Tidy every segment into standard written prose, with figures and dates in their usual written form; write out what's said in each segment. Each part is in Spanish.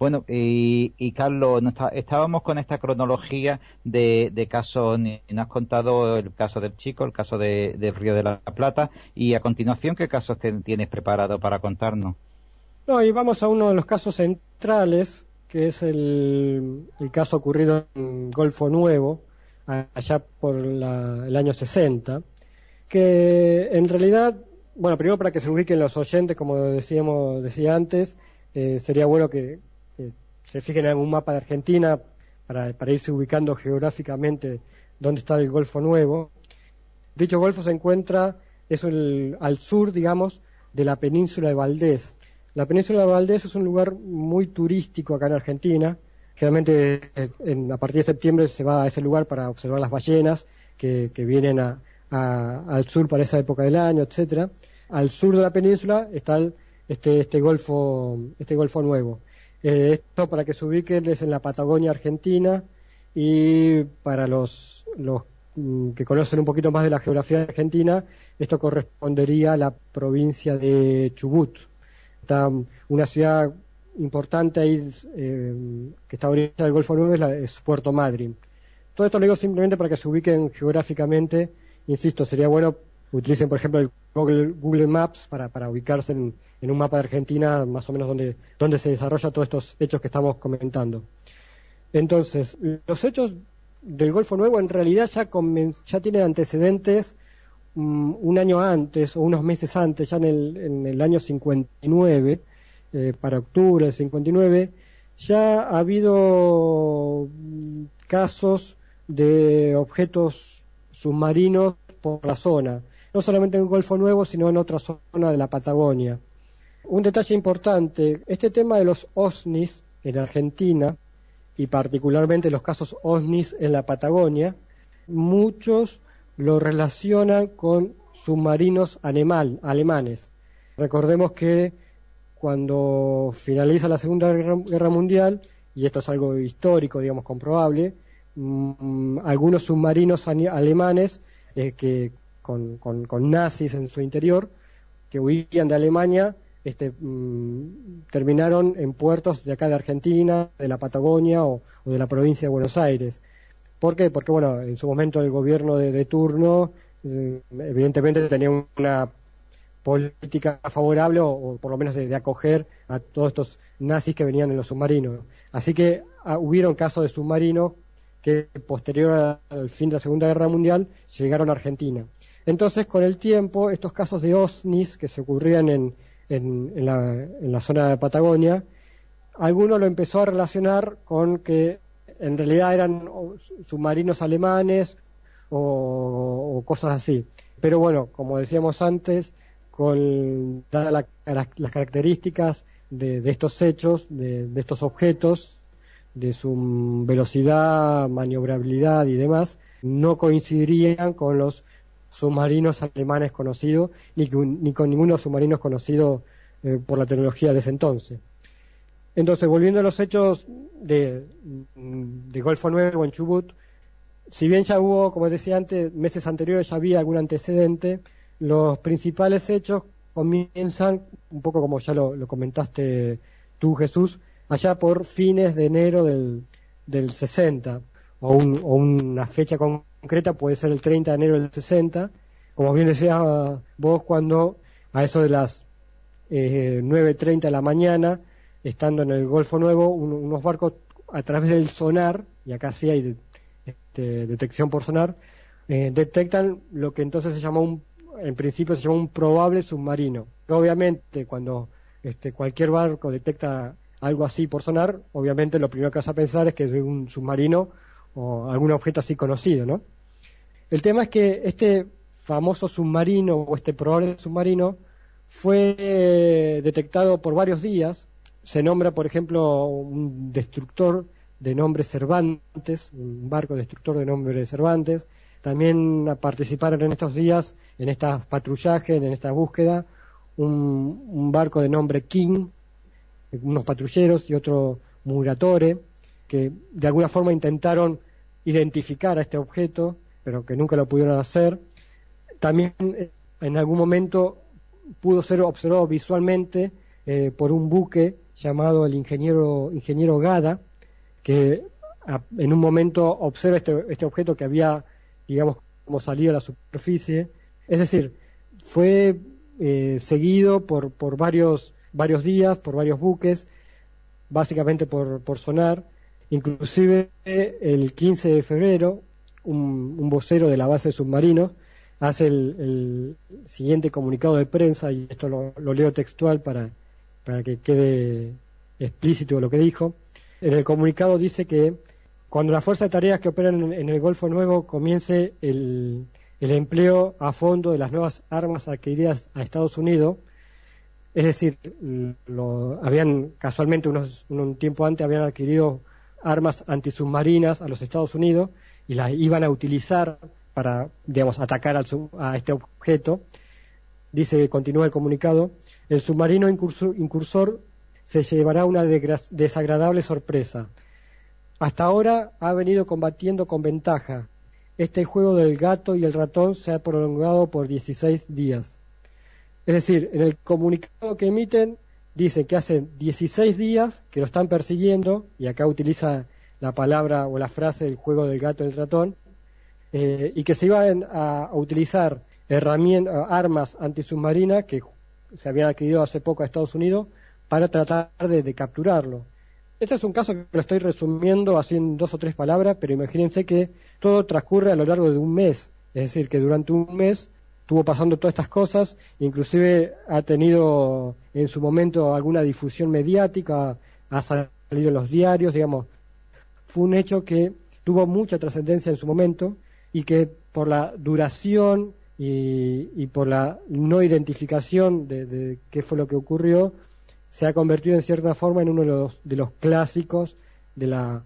Bueno, y Carlos, estábamos con esta cronología de casos, nos has contado el caso del chico, el caso del Río de la Plata, y a continuación, ¿qué casos tienes preparado para contarnos? No, y vamos a uno de los casos centrales, que es el caso ocurrido en Golfo Nuevo, allá por el año 60, que en realidad, bueno, primero para que se ubiquen los oyentes, como decía antes, sería bueno que se fijen en un mapa de Argentina para irse ubicando geográficamente dónde está el Golfo Nuevo. Dicho golfo se encuentra al sur, digamos, de la península de Valdés. La península de Valdés es un lugar muy turístico acá en Argentina. Generalmente a partir de septiembre se va a ese lugar para observar las ballenas que vienen al sur para esa época del año, etcétera. Al sur de la península está este golfo nuevo. Esto, para que se ubiquen, es en la Patagonia Argentina, y para los que conocen un poquito más de la geografía argentina, esto correspondería a la provincia de Chubut. Está una ciudad importante ahí que está a orilla del Golfo Nuevo, es Puerto Madryn. Todo esto lo digo simplemente para que se ubiquen geográficamente. Insisto, sería bueno utilicen, por ejemplo, el Google Maps para ubicarse en un mapa de Argentina, más o menos donde se desarrollan todos estos hechos que estamos comentando. Entonces, los hechos del Golfo Nuevo en realidad ya tienen antecedentes un año antes o unos meses antes, ya en el año 59, para octubre del 59, ya ha habido casos de objetos submarinos por la zona, no solamente en el Golfo Nuevo, sino en otra zona de la Patagonia. Un detalle importante, este tema de los OSNIs en Argentina, y particularmente los casos OSNIs en la Patagonia, muchos lo relacionan con submarinos alemanes. Recordemos que cuando finaliza la Segunda Guerra Mundial, y esto es algo histórico, digamos, comprobable, algunos submarinos alemanes que con nazis en su interior, que huían de Alemania, terminaron en puertos de acá de Argentina, de la Patagonia o de la provincia de Buenos Aires. ¿Por qué? Porque, bueno, en su momento el gobierno de turno evidentemente tenía una política favorable o por lo menos de acoger a todos estos nazis que venían en los submarinos. Así que hubieron casos de submarinos que posterior al fin de la Segunda Guerra Mundial llegaron a Argentina. Entonces, con el tiempo, estos casos de OSNIs que se ocurrían en la zona de Patagonia, alguno lo empezó a relacionar con que en realidad eran submarinos alemanes o cosas así. Pero bueno, como decíamos antes, dadas las características de estos hechos, de estos objetos, de su velocidad, maniobrabilidad y demás, no coincidirían con los submarinos alemanes conocidos, ni con ninguno de los submarinos conocidos por la tecnología de ese entonces. Entonces, volviendo a los hechos de Golfo Nuevo en Chubut, si bien ya hubo, como decía antes, meses anteriores ya había algún antecedente, los principales hechos comienzan, un poco como ya lo comentaste tú, Jesús, allá por fines de enero del 60, o una fecha concreta puede ser el 30 de enero del 60, como bien decías vos, cuando a eso de las 9:30 de la mañana, estando en el Golfo Nuevo, unos barcos a través del sonar, y acá sí hay detección por sonar, detectan lo que entonces en principio se llamó un probable submarino. Obviamente, cuando cualquier barco detecta algo así por sonar, obviamente lo primero que vas a pensar es que es un submarino o algún objeto así conocido, ¿no? El tema es que este famoso submarino o este probable submarino fue detectado por varios días. Se nombra, por ejemplo, un destructor de nombre Cervantes, un barco destructor de nombre Cervantes. También participaron en estos días, en estas patrullajes, en esta búsqueda, un barco de nombre King, unos patrulleros y otro Muratore, que de alguna forma intentaron identificar a este objeto, pero que nunca lo pudieron hacer. También en algún momento pudo ser observado visualmente por un buque llamado el ingeniero Gada, que en un momento observa este objeto que había, digamos, como salido a la superficie. Es decir, fue seguido por varios días, por varios buques, básicamente por sonar. Inclusive el 15 de febrero, un vocero de la base de submarinos hace el siguiente comunicado de prensa, y esto lo leo textual para que quede explícito lo que dijo. En el comunicado dice que cuando la fuerza de tareas que operan en el Golfo Nuevo comience el empleo a fondo de las nuevas armas adquiridas a Estados Unidos, es decir, habían casualmente un tiempo antes habían adquirido armas antisubmarinas a los Estados Unidos y las iban a utilizar para, digamos, atacar a este objeto. Dice, continúa el comunicado, el submarino incursor se llevará una desagradable sorpresa. Hasta ahora ha venido combatiendo con ventaja. Este juego del gato y el ratón se ha prolongado por 16 días. Es decir, en el comunicado que emiten, dicen que hace 16 días que lo están persiguiendo, y acá utiliza la palabra o la frase del juego del gato y el ratón, y que se iban a utilizar armas antisubmarinas que se habían adquirido hace poco a Estados Unidos para tratar de capturarlo. Este es un caso que lo estoy resumiendo así en 2 o 3 palabras, pero imagínense que todo transcurre a lo largo de un mes, es decir, que durante un mes estuvo pasando todas estas cosas, inclusive ha tenido en su momento alguna difusión mediática, ha salido en los diarios, digamos, fue un hecho que tuvo mucha trascendencia en su momento y que por la duración y por la no identificación de qué fue lo que ocurrió, se ha convertido en cierta forma en uno de los clásicos de la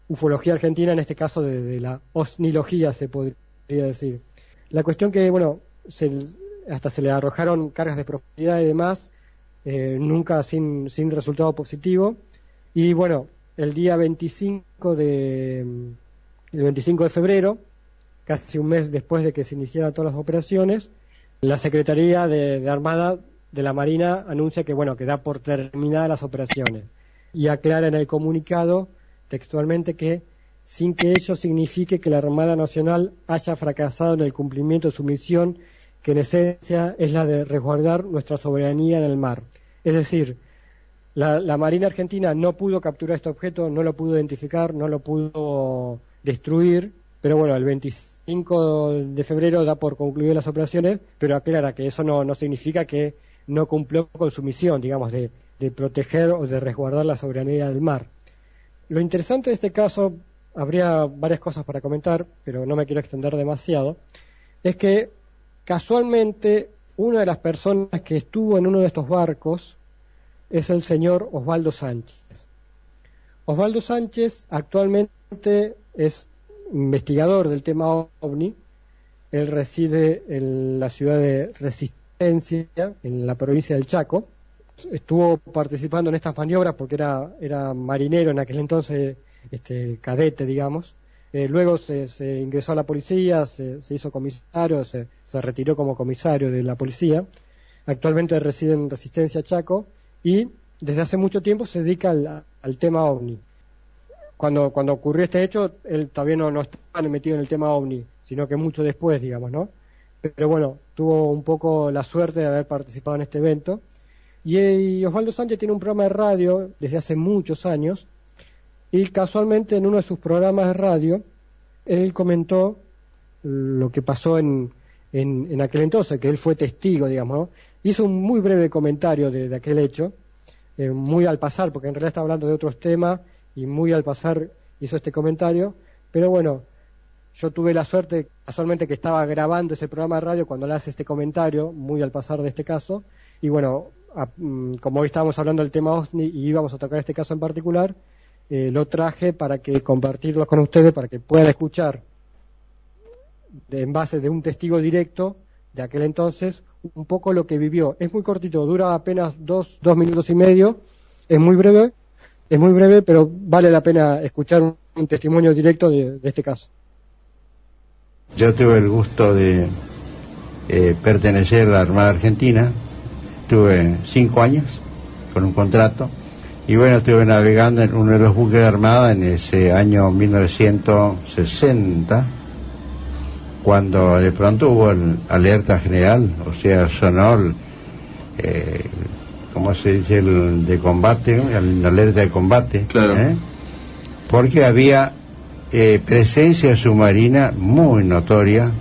ufología argentina, en este caso de la osnilogía, se podría decir. La cuestión que, bueno, hasta se le arrojaron cargas de profundidad y demás, nunca sin resultado positivo. Y bueno, el 25 de febrero, casi un mes después de que se iniciaran todas las operaciones, la Secretaría de Armada de la Marina anuncia que, bueno, que da por terminadas las operaciones, y aclara en el comunicado textualmente que sin que ello signifique que la Armada Nacional haya fracasado en el cumplimiento de su misión, que en esencia es la de resguardar nuestra soberanía en el mar. Es decir, la Marina Argentina no pudo capturar este objeto, no lo pudo identificar, no lo pudo destruir, pero bueno, el 25 de febrero da por concluidas las operaciones, pero aclara que eso no significa que no cumplió con su misión, digamos, de proteger o de resguardar la soberanía del mar. Lo interesante de este caso, habría varias cosas para comentar, pero no me quiero extender demasiado, es que casualmente una de las personas que estuvo en uno de estos barcos es el señor Osvaldo Sánchez. Osvaldo Sánchez actualmente es investigador del tema OVNI. Él reside en la ciudad de Resistencia, en la provincia del Chaco. Estuvo participando en estas maniobras porque era marinero en aquel entonces, cadete, digamos. Luego se ingresó a la policía, se hizo comisario, se retiró como comisario de la policía. Actualmente reside en Resistencia, Chaco, y desde hace mucho tiempo se dedica al tema OVNI. Cuando ocurrió este hecho, él todavía no estaba metido en el tema OVNI, sino que mucho después, digamos, ¿no? Pero bueno, tuvo un poco la suerte de haber participado en este evento. Y Osvaldo Sánchez tiene un programa de radio desde hace muchos años, y casualmente en uno de sus programas de radio, él comentó lo que pasó en aquel entonces, que él fue testigo, digamos, ¿no? Hizo un muy breve comentario de aquel hecho, muy al pasar, porque en realidad está hablando de otros temas, y muy al pasar hizo este comentario, pero bueno, yo tuve la suerte, casualmente, que estaba grabando ese programa de radio cuando le hace este comentario, muy al pasar de este caso, y bueno, como hoy estábamos hablando del tema OVNI y íbamos a tocar este caso en particular, lo traje para que compartirlo con ustedes, para que puedan escuchar en base de un testigo directo de aquel entonces un poco lo que vivió. Es muy cortito, dura apenas 2 minutos y medio, es muy breve, pero vale la pena escuchar un testimonio directo de este caso. Yo tuve el gusto de pertenecer a la Armada Argentina, tuve 5 años con un contrato. Y bueno, estuve navegando en uno de los buques de Armada en ese año 1960, cuando de pronto hubo alerta general, o sea, sonó ¿cómo se dice? El de combate, la alerta de combate. Claro. Porque había presencia submarina muy notoria,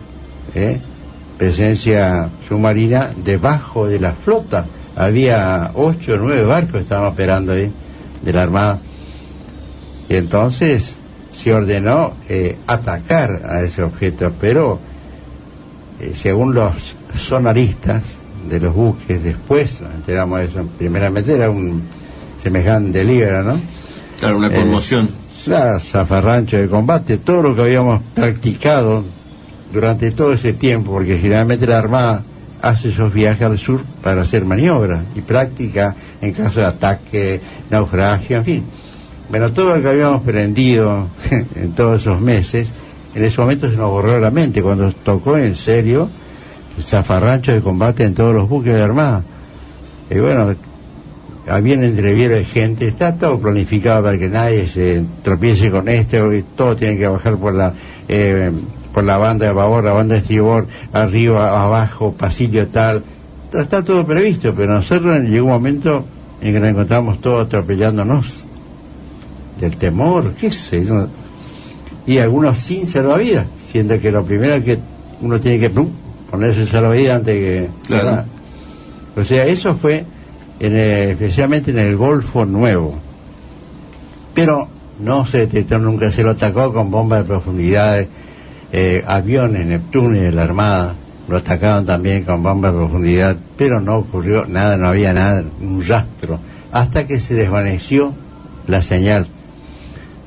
presencia submarina debajo de la flota. Había 8 o 9 barcos que estaban operando ahí, de la Armada. Y entonces se ordenó atacar a ese objeto, pero según los sonaristas de los buques, después nos enteramos de eso, primeramente era un semejante libro, ¿no? Claro, una conmoción. La zafarrancho de combate, todo lo que habíamos practicado durante todo ese tiempo, porque generalmente la Armada hace esos viajes al sur para hacer maniobras y práctica en caso de ataque, naufragio, en fin. Bueno, todo lo que habíamos aprendido en todos esos meses, en ese momento se nos borró la mente cuando tocó en serio el zafarrancho de combate en todos los buques de Armada. Y bueno, había un entreviero de gente, está todo planificado para que nadie se tropiece con esto, y todo tiene que bajar por la banda de babor, la banda de estribor, arriba, abajo, pasillo tal, está todo previsto, pero nosotros llegó un momento en que nos encontramos todos atropellándonos del temor, qué sé yo, y algunos sin salvavidas, siendo que lo primero que uno tiene que ponerse el salvavidas antes que... Claro. O sea, eso fue especialmente en el Golfo Nuevo, pero no se detectó nunca, se lo atacó con bombas de profundidad, aviones Neptuno de la Armada lo atacaban también con bombas de profundidad, pero no ocurrió nada, no había nada, un rastro, hasta que se desvaneció la señal.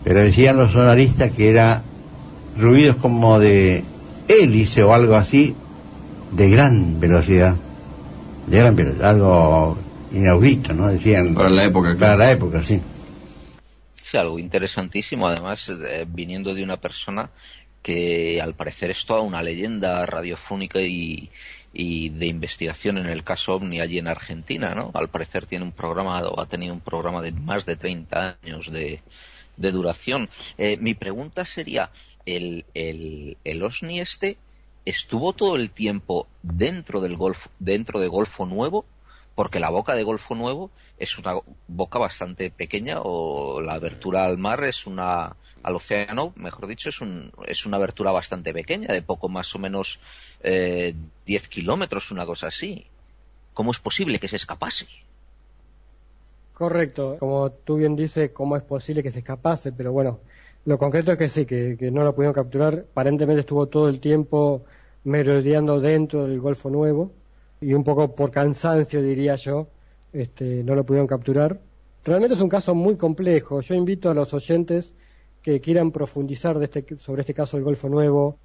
Pero decían los sonaristas que era ruidos como de hélice o algo así, de gran velocidad, algo inaudito, ¿no? Decían. Para la época. Claro. Para la época, sí. Sí, algo interesantísimo, además, viniendo de una persona que al parecer es toda una leyenda radiofónica y de investigación en el caso OVNI allí en Argentina, ¿no? Al parecer tiene un programa, o ha tenido un programa de más de 30 años de duración. Mi pregunta sería, ¿el OSNI estuvo todo el tiempo dentro de Golfo Nuevo? Porque la boca de Golfo Nuevo es una boca bastante pequeña, o la abertura al mar al océano, mejor dicho, es una abertura bastante pequeña, de poco más o menos 10 kilómetros, una cosa así. ¿Cómo es posible que se escapase? Correcto, como tú bien dices, ¿cómo es posible que se escapase? Pero bueno, lo concreto es que sí, que no lo pudieron capturar. Aparentemente estuvo todo el tiempo merodeando dentro del Golfo Nuevo, y un poco por cansancio, diría yo, no lo pudieron capturar. Realmente es un caso muy complejo. Yo invito a los oyentes que quieran profundizar sobre este caso del Golfo Nuevo,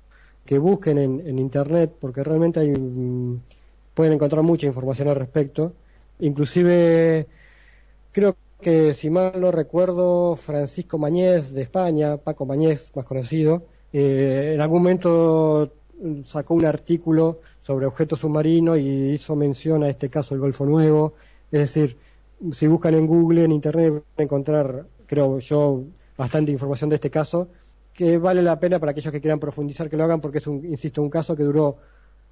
que busquen en internet, porque realmente pueden encontrar mucha información al respecto. Inclusive, creo que, si mal no recuerdo, Francisco Mañez de España, Paco Mañez, más conocido, en algún momento sacó un artículo sobre objetos submarinos y hizo mención a este caso del Golfo Nuevo. Es decir, si buscan en Google, en internet, van a encontrar, creo yo, bastante información de este caso, que vale la pena para aquellos que quieran profundizar que lo hagan, porque es insisto, un caso que duró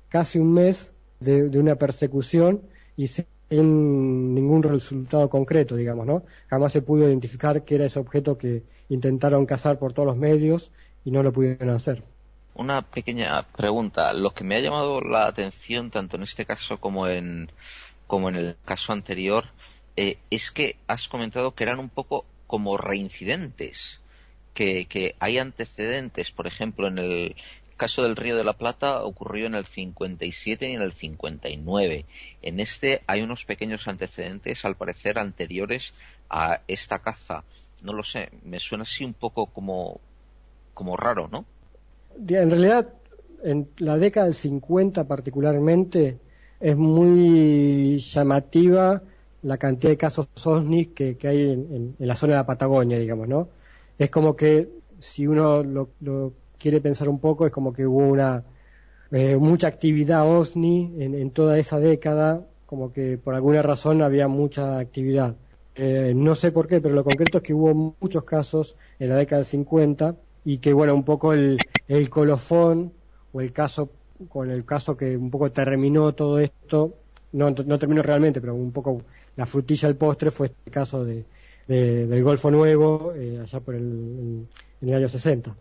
casi un mes de una persecución y sin ningún resultado concreto, digamos, ¿no? Jamás se pudo identificar qué era ese objeto que intentaron cazar por todos los medios y no lo pudieron hacer. Una pequeña pregunta. Lo que me ha llamado la atención, tanto en este caso como en el caso anterior, es que has comentado que eran un poco como reincidentes, que hay antecedentes. Por ejemplo, en el caso del Río de la Plata ocurrió en el 57 y en el 59. En hay unos pequeños antecedentes, al parecer, anteriores a esta caza. No lo sé, me suena así un poco como raro, ¿no? En realidad, en la década del 50 particularmente, es muy llamativa la cantidad de casos OSNI que hay en la zona de la Patagonia, digamos, ¿no? Es como que, si uno lo quiere pensar un poco, es como que hubo mucha actividad OSNI en toda esa década, como que por alguna razón había mucha actividad. No sé por qué, pero lo concreto es que hubo muchos casos en la década del 50 y que, bueno, un poco el colofón o el caso que un poco terminó todo esto, no terminó realmente, pero un poco la frutilla del postre fue este caso del Golfo Nuevo, allá en el año 60.